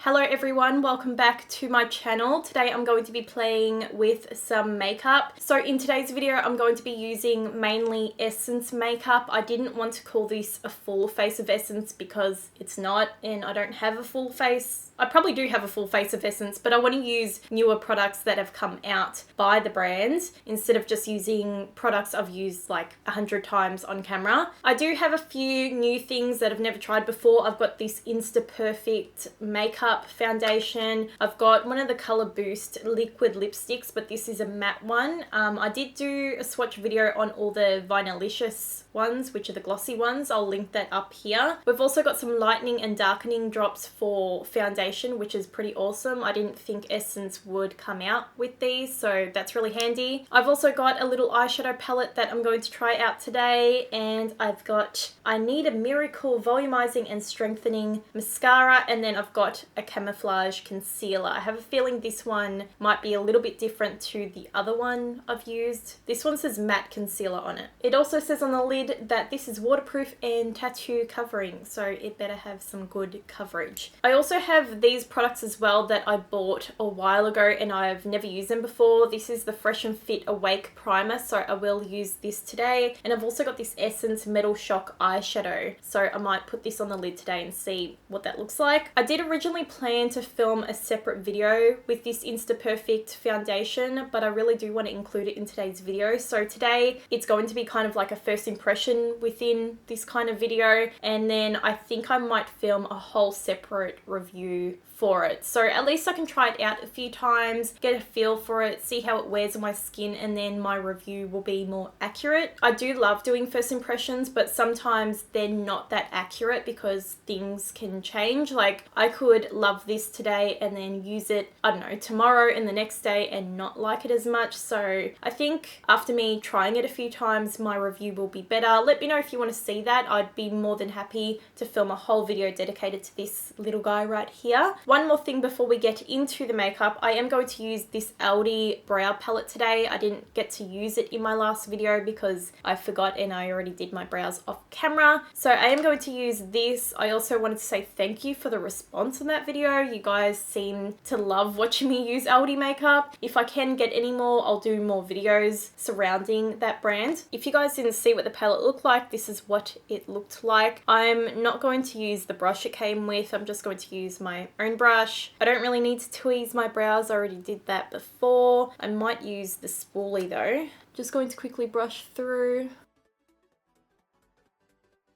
Hello everyone, welcome back to my channel. Today I'm going to be playing with some makeup. So in today's video I'm going to be using mainly Essence makeup. I didn't want to call this a full face of Essence because it's not, and I don't have a full face. I probably do have a full face of Essence, but I want to use newer products that have come out by the brand instead of just using products I've used like 100 times on camera. I do have a few new things that I've never tried before. I've got this Insta Perfect makeup foundation. I've got one of the Colour Boost liquid lipsticks, but this is a matte one. I did do a swatch video on all the Vinylicious ones, which are the glossy ones. I'll link that up here. We've also got some lightening and darkening drops for foundation, which is pretty awesome. I didn't think Essence would come out with these, so that's really handy. I've also got a little eyeshadow palette that I'm going to try out today, and I've got I Need a Miracle volumizing and strengthening mascara, and then I've got a Camouflage concealer. I have a feeling this one might be a little bit different to the other one I've used. This one says matte concealer on it. It also says on the lid that this is waterproof and tattoo covering, so it better have some good coverage. I also have these products as well that I bought a while ago and I've never used them before. This is the Fresh and Fit Awake Primer, so I will use this today. And I've also got this Essence Metal Shock eyeshadow, so I might put this on the lid today and see what that looks like. I did originally plan to film a separate video with this Insta Perfect foundation, but I really do want to include it in today's video. So today it's going to be kind of like a first impression within this kind of video, and then I think I might film a whole separate review for it. So at least I can try it out a few times, get a feel for it, see how it wears on my skin, and then my review will be more accurate. I do love doing first impressions, but sometimes they're not that accurate because things can change. Like I could love this today and then use it, I don't know, tomorrow and the next day and not like it as much. So I think after me trying it a few times, my review will be better. Let me know if you want to see that. I'd be more than happy to film a whole video dedicated to this little guy right here. One more thing before we get into the makeup, I am going to use this Aldi brow palette today. I didn't get to use it in my last video because I forgot and I already did my brows off camera. So I am going to use this. I also wanted to say thank you for the response on that video. You guys seem to love watching me use Aldi makeup. If I can get any more, I'll do more videos surrounding that brand. If you guys didn't see what the palette looked like, this is what it looked like. I'm not going to use the brush it came with. I'm just going to use my own brush. I don't really need to tweeze my brows. I already did that before. I might use the spoolie though. Just going to quickly brush through.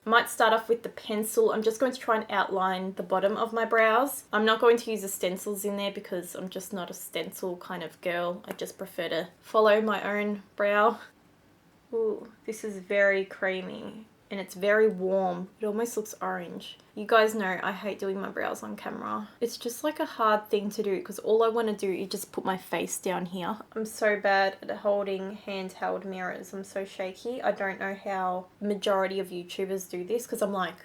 I might start off with the pencil. I'm just going to try and outline the bottom of my brows. I'm not going to use the stencils in there because I'm just not a stencil kind of girl. I just prefer to follow my own brow. Ooh, this is very creamy and it's very warm. It almost looks orange. You guys know I hate doing my brows on camera. It's just like a hard thing to do because all I want to do is just put my face down here. I'm so bad at holding handheld mirrors. I'm so shaky. I don't know how the majority of YouTubers do this because I'm like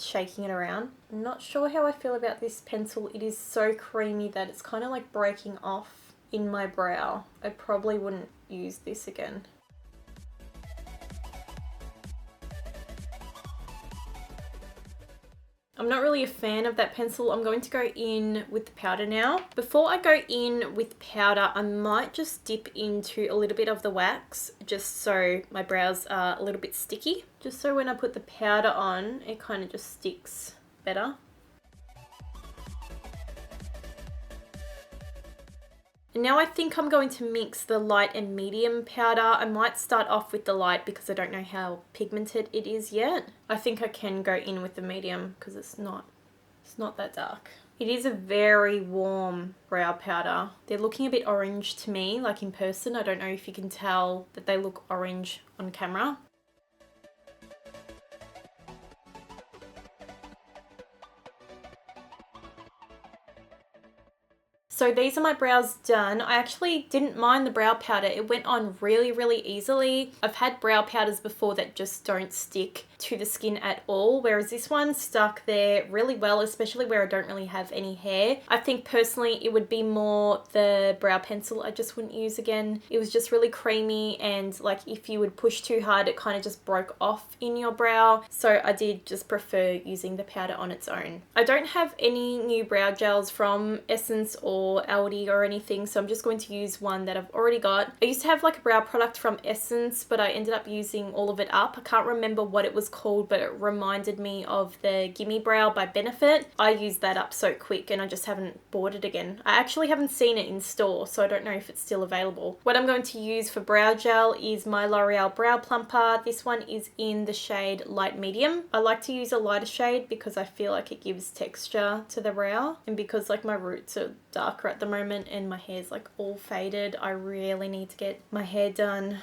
shaking it around. I'm not sure how I feel about this pencil. It is so creamy that it's kind of like breaking off in my brow. I probably wouldn't use this again. I'm not really a fan of that pencil. I'm going to go in with the powder now. Before I go in with powder, I might just dip into a little bit of the wax just so my brows are a little bit sticky. Just so when I put the powder on, it kind of just sticks better. Now I think I'm going to mix the light and medium powder. I might start off with the light because I don't know how pigmented it is yet. I think I can go in with the medium because it's not that dark. It is a very warm brow powder. They're looking a bit orange to me, like in person. I don't know if you can tell that they look orange on camera. So these are my brows done. I actually didn't mind the brow powder. It went on really, really easily. I've had brow powders before that just don't stick to the skin at all, whereas this one stuck there really well, especially where I don't really have any hair. I think personally it would be more the brow pencil I just wouldn't use again. It was just really creamy, and like if you would push too hard, it kind of just broke off in your brow. So I did just prefer using the powder on its own. I don't have any new brow gels from Essence or Aldi or anything, so I'm just going to use one that I've already got. I used to have like a brow product from Essence, but I ended up using all of it up. I can't remember what it was called, but it reminded me of the Gimme Brow by Benefit. I used that up so quick and I just haven't bought it again. I actually haven't seen it in store, so I don't know if it's still available. What I'm going to use for brow gel is my L'Oreal Brow Plumper. This one is in the shade Light Medium. I like to use a lighter shade because I feel like it gives texture to the brow, and because like my roots are darker at the moment and my hair's like all faded, I really need to get my hair done.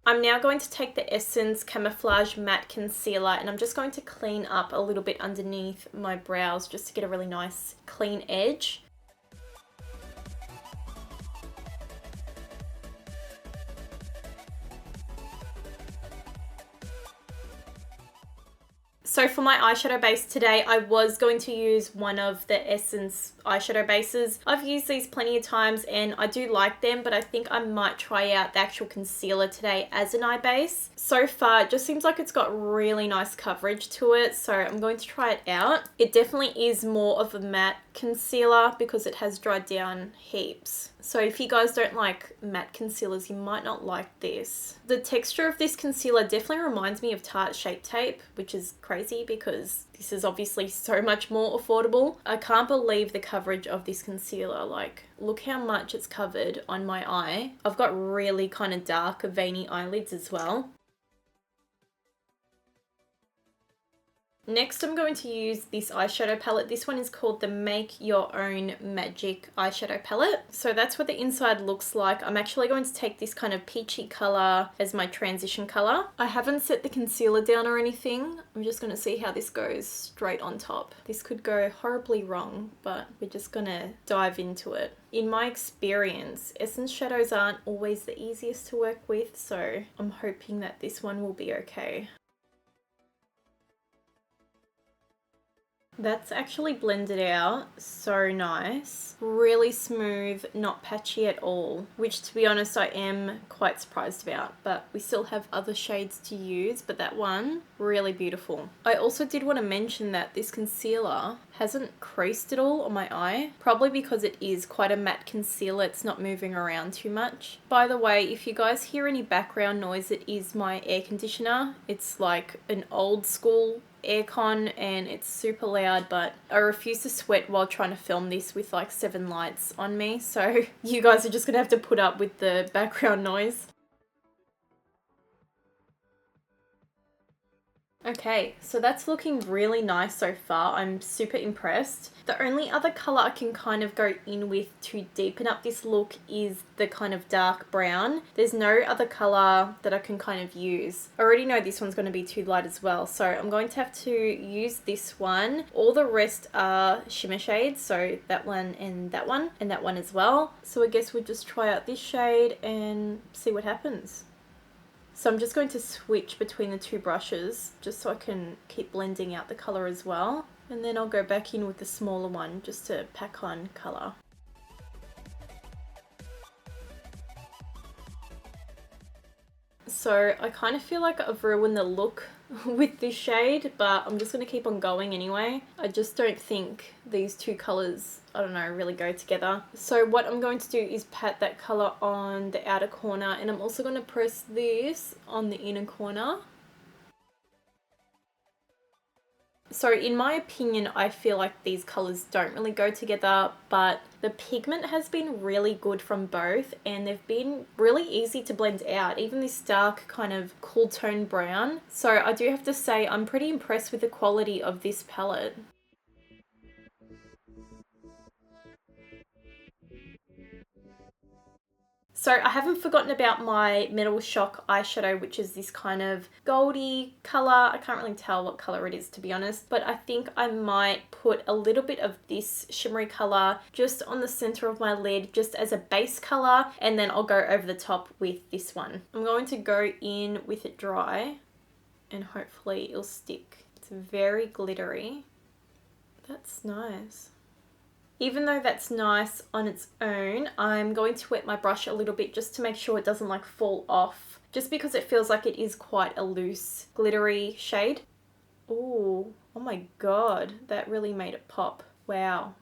I'm now going to take the Essence Camouflage Matte Concealer and I'm just going to clean up a little bit underneath my brows just to get a really nice clean edge. So for my eyeshadow base today, I was going to use one of the Essence eyeshadow bases. I've used these plenty of times and I do like them, but I think I might try out the actual concealer today as an eye base. So far, it just seems like it's got really nice coverage to it, so I'm going to try it out. It definitely is more of a matte concealer because it has dried down heaps. So if you guys don't like matte concealers, you might not like this. The texture of this concealer definitely reminds me of Tarte Shape Tape, which is crazy because this is obviously so much more affordable. I can't believe the coverage of this concealer. Like, look how much it's covered on my eye. I've got really kind of dark, veiny eyelids as well. Next, I'm going to use this eyeshadow palette. This one is called the Make Your Own Magic eyeshadow palette. So that's what the inside looks like. I'm actually going to take this kind of peachy color as my transition color. I haven't set the concealer down or anything. I'm just going to see how this goes straight on top. This could go horribly wrong, but we're just going to dive into it. In my experience, Essence shadows aren't always the easiest to work with, so I'm hoping that this one will be okay. That's actually blended out so nice. Really smooth, not patchy at all, which to be honest I am quite surprised about, but we still have other shades to use, but that one, really beautiful. I also did want to mention that this concealer hasn't creased at all on my eye, probably because it is quite a matte concealer. It's not moving around too much. By the way, if you guys hear any background noise, it is my air conditioner. It's like an old school aircon and it's super loud, but I refuse to sweat while trying to film this with like 7 lights on me, so you guys are just gonna have to put up with the background noise. Okay, so that's looking really nice so far. I'm super impressed. The only other color I can kind of go in with to deepen up this look is the kind of dark brown. There's no other color that I can kind of use. I already know this one's going to be too light as well, so I'm going to have to use this one. All the rest are shimmer shades, so that one and that one as well. So I guess we'll just try out this shade and see what happens. So I'm just going to switch between the two brushes just so I can keep blending out the colour as well. And then I'll go back in with the smaller one just to pack on colour. So I kind of feel like I've ruined the look with this shade, but I'm just going to keep on going anyway. I just don't think these two colours, I don't know, really go together. So what I'm going to do is pat that colour on the outer corner, and I'm also going to press this on the inner corner. So in my opinion, I feel like these colours don't really go together, but the pigment has been really good from both and they've been really easy to blend out, even this dark kind of cool tone brown. So I do have to say I'm pretty impressed with the quality of this palette. So I haven't forgotten about my Metal Shock eyeshadow, which is this kind of goldy colour. I can't really tell what colour it is, to be honest, but I think I might put a little bit of this shimmery colour just on the centre of my lid, just as a base colour, and then I'll go over the top with this one. I'm going to go in with it dry and hopefully it'll stick. It's very glittery. That's nice. Even though that's nice on its own, I'm going to wet my brush a little bit just to make sure it doesn't like fall off, just because it feels like it is quite a loose, glittery shade. Ooh, oh my god, that really made it pop. Wow.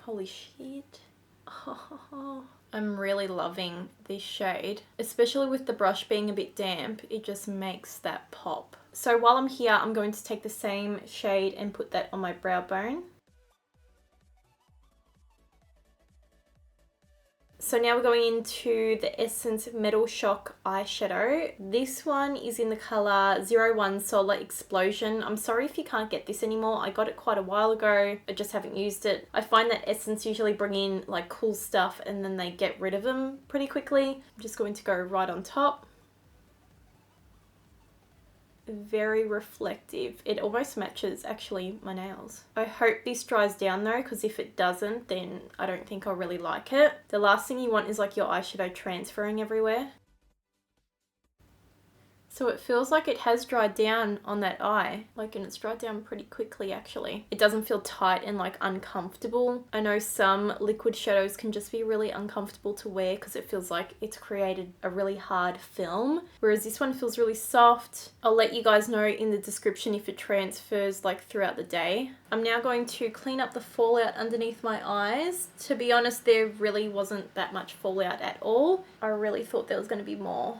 Holy shit. Oh, I'm really loving this shade, especially with the brush being a bit damp. It just makes that pop. So while I'm here, I'm going to take the same shade and put that on my brow bone. So now we're going into the Essence Metal Shock eyeshadow. This one is in the colour 01 Solar Explosion. I'm sorry if you can't get this anymore. I got it quite a while ago. I just haven't used it. I find that Essence usually bring in like cool stuff and then they get rid of them pretty quickly. I'm just going to go right on top. Very reflective. It almost matches actually my nails. I hope this dries down though, because if it doesn't, then I don't think I'll really like it. The last thing you want is like your eyeshadow transferring everywhere. So it feels like it has dried down on that eye, like, and it's dried down pretty quickly actually. It doesn't feel tight and like uncomfortable. I know some liquid shadows can just be really uncomfortable to wear because it feels like it's created a really hard film, whereas this one feels really soft. I'll let you guys know in the description if it transfers like throughout the day. I'm now going to clean up the fallout underneath my eyes. To be honest, there really wasn't that much fallout at all. I really thought there was going to be more.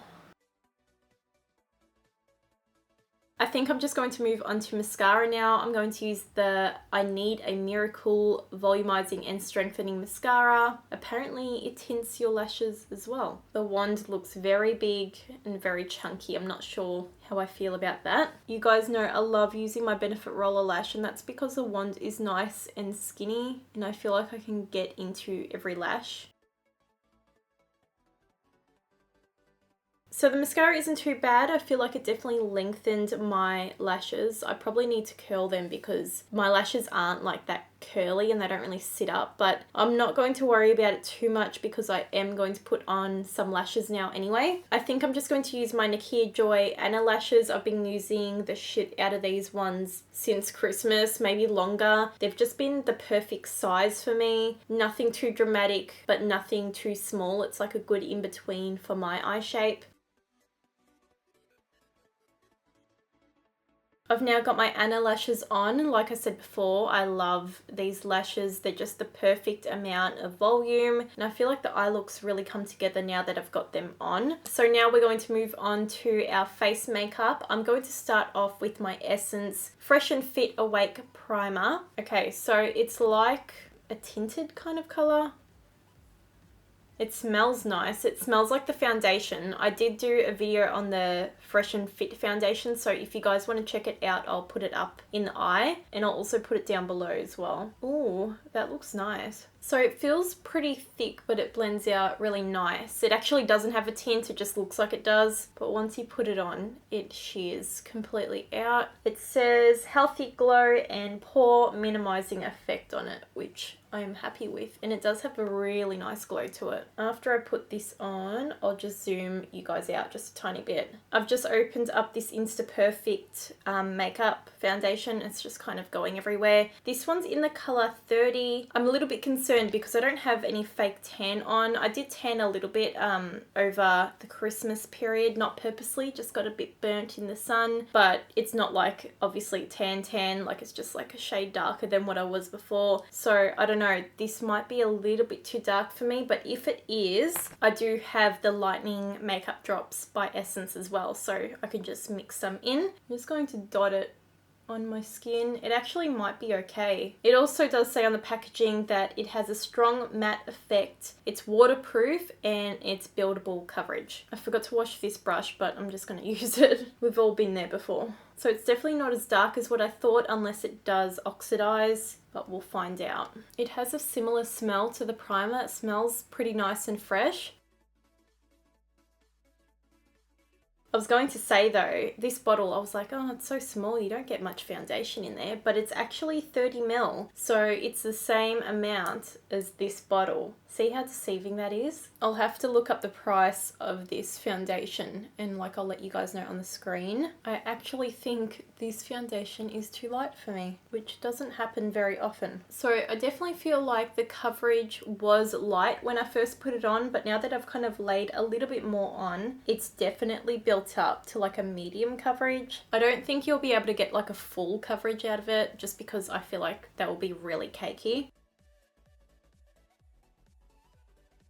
I think I'm just going to move on to mascara now. I'm going to use the I Need a Miracle Volumizing and Strengthening Mascara. Apparently it tints your lashes as well. The wand looks very big and very chunky. I'm not sure how I feel about that. You guys know I love using my Benefit Roller Lash, and that's because the wand is nice and skinny and I feel like I can get into every lash. So the mascara isn't too bad. I feel like it definitely lengthened my lashes. I probably need to curl them because my lashes aren't like that curly and they don't really sit up, but I'm not going to worry about it too much because I am going to put on some lashes now anyway. I think I'm just going to use my Nikkia Joy Anna lashes. I've been using the shit out of these ones since Christmas, maybe longer. They've just been the perfect size for me. Nothing too dramatic, but nothing too small. It's like a good in-between for my eye shape. I've now got my Anna lashes on. Like I said before, I love these lashes. They're just the perfect amount of volume, and I feel like the eye looks really come together now that I've got them on. So now we're going to move on to our face makeup. I'm going to start off with my Essence Fresh and Fit Awake Primer. Okay, so it's like a tinted kind of colour. It smells nice. It smells like the foundation. I did do a video on the Fresh and Fit foundation, so if you guys want to check it out, I'll put it up in the eye and I'll also put it down below as well. Ooh, that looks nice. So it feels pretty thick, but it blends out really nice. It actually doesn't have a tint, it just looks like it does. But once you put it on, it shears completely out. It says healthy glow and pore minimizing effect on it, which I am happy with. And it does have a really nice glow to it. After I put this on, I'll just zoom you guys out just a tiny bit. I've just opened up this Insta Perfect makeup foundation. It's just kind of going everywhere. This one's in the color 30. I'm a little bit concerned because I don't have any fake tan on. I did tan a little bit over the Christmas period, not purposely, just got a bit burnt in the sun, but it's not like obviously tan, like it's just like a shade darker than what I was before. So I don't know, this might be a little bit too dark for me, but if it is, I do have the Lightning Makeup Drops by Essence as well, so I can just mix some in. I'm just going to dot it on my skin. It actually might be okay. It also does say on the packaging that it has a strong matte effect, it's waterproof, and it's buildable coverage. I forgot to wash this brush, but I'm just going to use it. We've all been there before. So it's definitely not as dark as what I thought, unless it does oxidize, but we'll find out. It has a similar smell to the primer. It smells pretty nice and fresh. I was going to say though, this bottle, I was like, oh, it's so small, you don't get much foundation in there, but it's actually 30 ml. So it's the same amount as this bottle. See how deceiving that is? I'll have to look up the price of this foundation and like I'll let you guys know on the screen. I actually think this foundation is too light for me, which doesn't happen very often. So I definitely feel like the coverage was light when I first put it on, but now that I've kind of laid a little bit more on, it's definitely built up to like a medium coverage. I don't think you'll be able to get like a full coverage out of it just because I feel like that will be really cakey.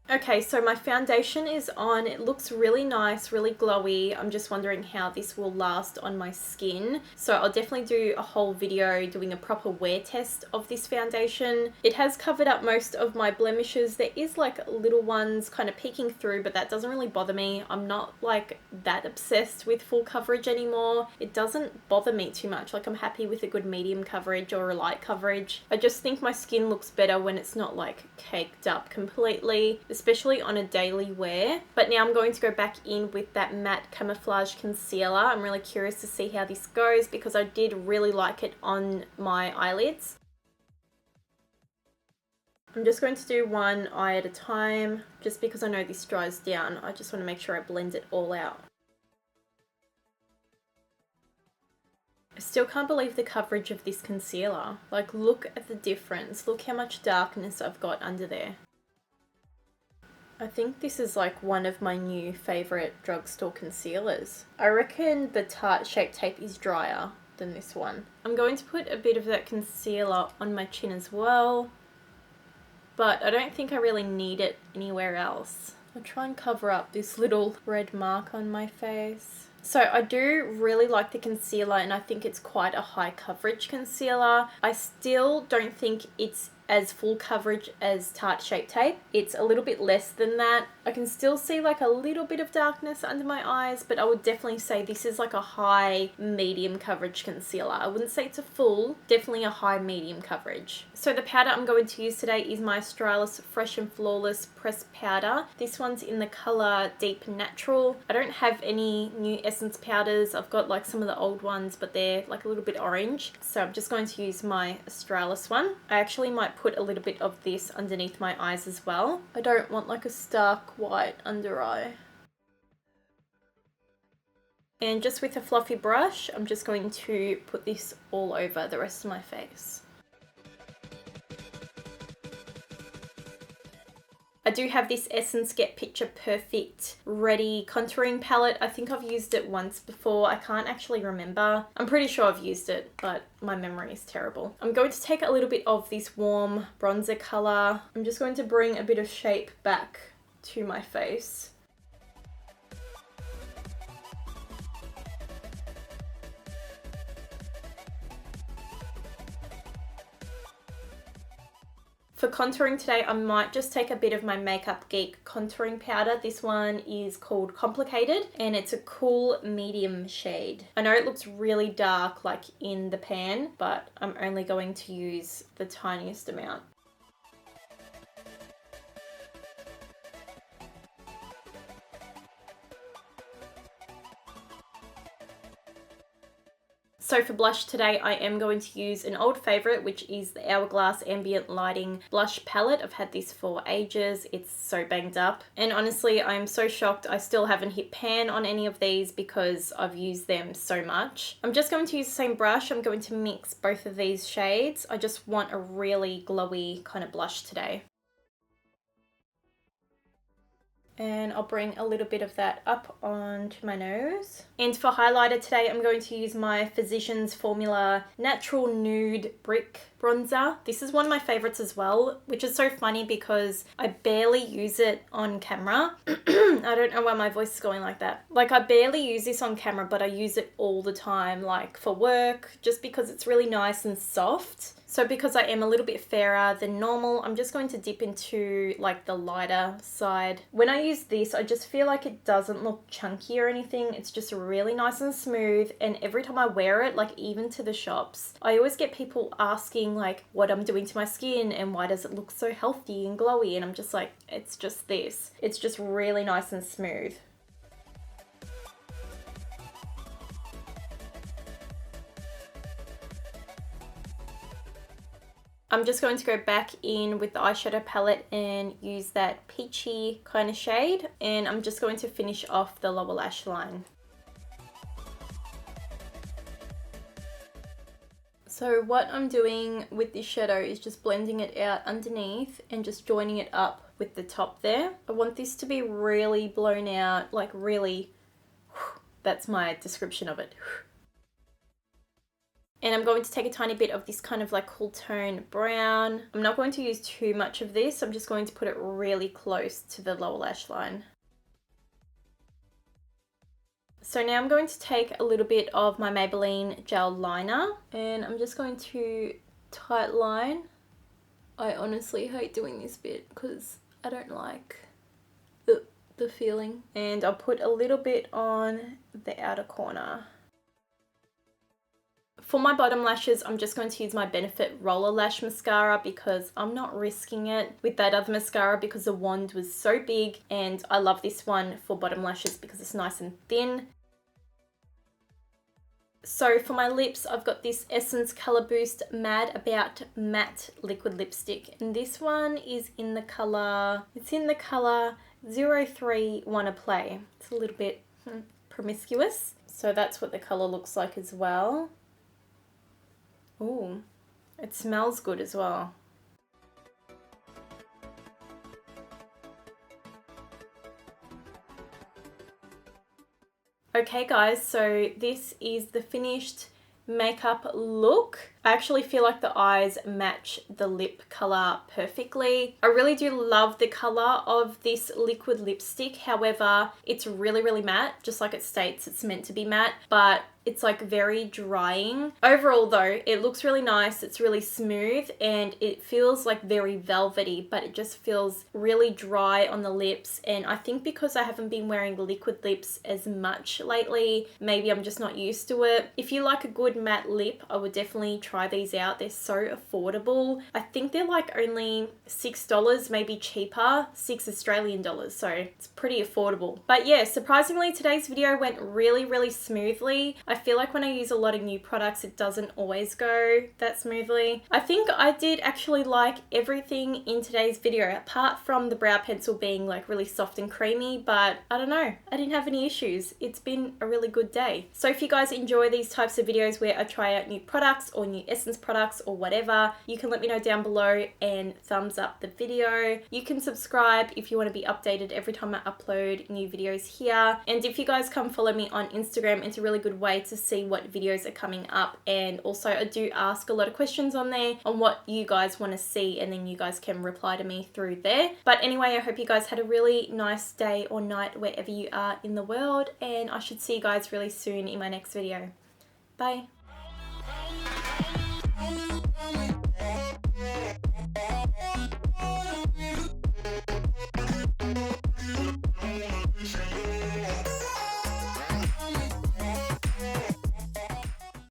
Okay, so my foundation is on. It looks really nice, really glowy. I'm just wondering how this will last on my skin. So I'll definitely do a whole video doing a proper wear test of this foundation. It has covered up most of my blemishes. There is like little ones kind of peeking through, but that doesn't really bother me. I'm not like that obsessed with full coverage anymore. It doesn't bother me too much. Like I'm happy with a good medium coverage or a light coverage. I just think my skin looks better when it's not like caked up completely, especially on a daily wear. But now I'm going to go back in with that matte Camouflage concealer. I'm really curious to see how this goes because I did really like it on my eyelids. I'm just going to do one eye at a time just because I know this dries down. I just want to make sure I blend it all out. I still can't believe the coverage of this concealer. Like, look at the difference. Look how much darkness I've got under there. I think this is like one of my new favourite drugstore concealers. I reckon the Tarte Shape Tape is drier than this one. I'm going to put a bit of that concealer on my chin as well, but I don't think I really need it anywhere else. I'll try and cover up this little red mark on my face. So I do really like the concealer and I think it's quite a high coverage concealer. I still don't think it's as full coverage as Tarte Shape Tape. It's a little bit less than that. I can still see like a little bit of darkness under my eyes, but I would definitely say this is like a high medium coverage concealer. I wouldn't say it's a full, definitely a high medium coverage. So the powder I'm going to use today is my Australis Fresh and Flawless Pressed Powder. This one's in the colour Deep Natural. I don't have any new essence powders. I've got like some of the old ones, but they're like a little bit orange. So I'm just going to use my Australis one. I actually might put a little bit of this underneath my eyes as well. I don't want like a stark white under eye. And just with a fluffy brush, I'm just going to put this all over the rest of my face. I do have this Essence Get Picture Perfect Ready contouring palette. I think I've used it once before. I can't actually remember. I'm pretty sure I've used it, but my memory is terrible. I'm going to take a little bit of this warm bronzer color. I'm just going to bring a bit of shape back to my face. For contouring today, I might just take a bit of my Makeup Geek contouring powder. This one is called Complicated and it's a cool medium shade. I know it looks really dark like in the pan, but I'm only going to use the tiniest amount. So for blush today, I am going to use an old favourite, which is the Hourglass Ambient Lighting Blush Palette. I've had this for ages. It's so banged up. And honestly, I'm so shocked I still haven't hit pan on any of these because I've used them so much. I'm just going to use the same brush. I'm going to mix both of these shades. I just want a really glowy kind of blush today. And I'll bring a little bit of that up onto my nose. And for highlighter today, I'm going to use my Physicians Formula Natural Nude Brick Bronzer. This is one of my favorites as well, which is so funny because I barely use it on camera. I don't know why my voice is going like that. Like I barely use this on camera, but I use it all the time, like for work, just because it's really nice and soft. So because I am a little bit fairer than normal, I'm just going to dip into like the lighter side. When I use this, I just feel like it doesn't look chunky or anything. It's just really nice and smooth. And every time I wear it, like even to the shops, I always get people asking like what I'm doing to my skin and why does it look so healthy and glowy? And I'm just like, it's just this. It's just really nice and smooth. I'm just going to go back in with the eyeshadow palette and use that peachy kind of shade, and I'm just going to finish off the lower lash line. So what I'm doing with this shadow is just blending it out underneath and just joining it up with the top there. I want this to be really blown out, like really, that's my description of it. And I'm going to take a tiny bit of this kind of like cool tone brown. I'm not going to use too much of this. I'm just going to put it really close to the lower lash line. So now I'm going to take a little bit of my Maybelline gel liner and I'm just going to tight line. I honestly hate doing this bit because I don't like the feeling. And I'll put a little bit on the outer corner. For my bottom lashes, I'm just going to use my Benefit Roller Lash Mascara because I'm not risking it with that other mascara because the wand was so big, and I love this one for bottom lashes because it's nice and thin. So for my lips, I've got this Essence Color Boost Mad About Matte Liquid Lipstick. And this one is in the color, it's in the color 03 Wanna Play. It's a little bit promiscuous. So that's what the color looks like as well. Ooh, it smells good as well. Okay guys, so this is the finished makeup look. I actually feel like the eyes match the lip color perfectly. I really do love the color of this liquid lipstick. However, it's really matte, just like it states it's meant to be matte, but it's like very drying. Overall though, it looks really nice. It's really smooth and it feels like very velvety, but it just feels really dry on the lips. And I think because I haven't been wearing liquid lips as much lately, maybe I'm just not used to it. If you like a good matte lip, I would definitely try these out. They're so affordable. I think they're like only $6, maybe cheaper, $6 Australian dollars. So it's pretty affordable. But yeah, surprisingly, today's video went really smoothly. I feel like when I use a lot of new products, it doesn't always go that smoothly. I think I did actually like everything in today's video, apart from the brow pencil being like really soft and creamy, but I don't know, I didn't have any issues. It's been a really good day. So if you guys enjoy these types of videos where I try out new products or new Essence products or whatever, you can let me know down below and thumbs up the video. You can subscribe if you want to be updated every time I upload new videos here. And if you guys come follow me on Instagram, it's a really good way to see what videos are coming up. And also I do ask a lot of questions on there on what you guys want to see, and then you guys can reply to me through there. But anyway, I hope you guys had a really nice day or night wherever you are in the world, and I should see you guys really soon in my next video. Bye.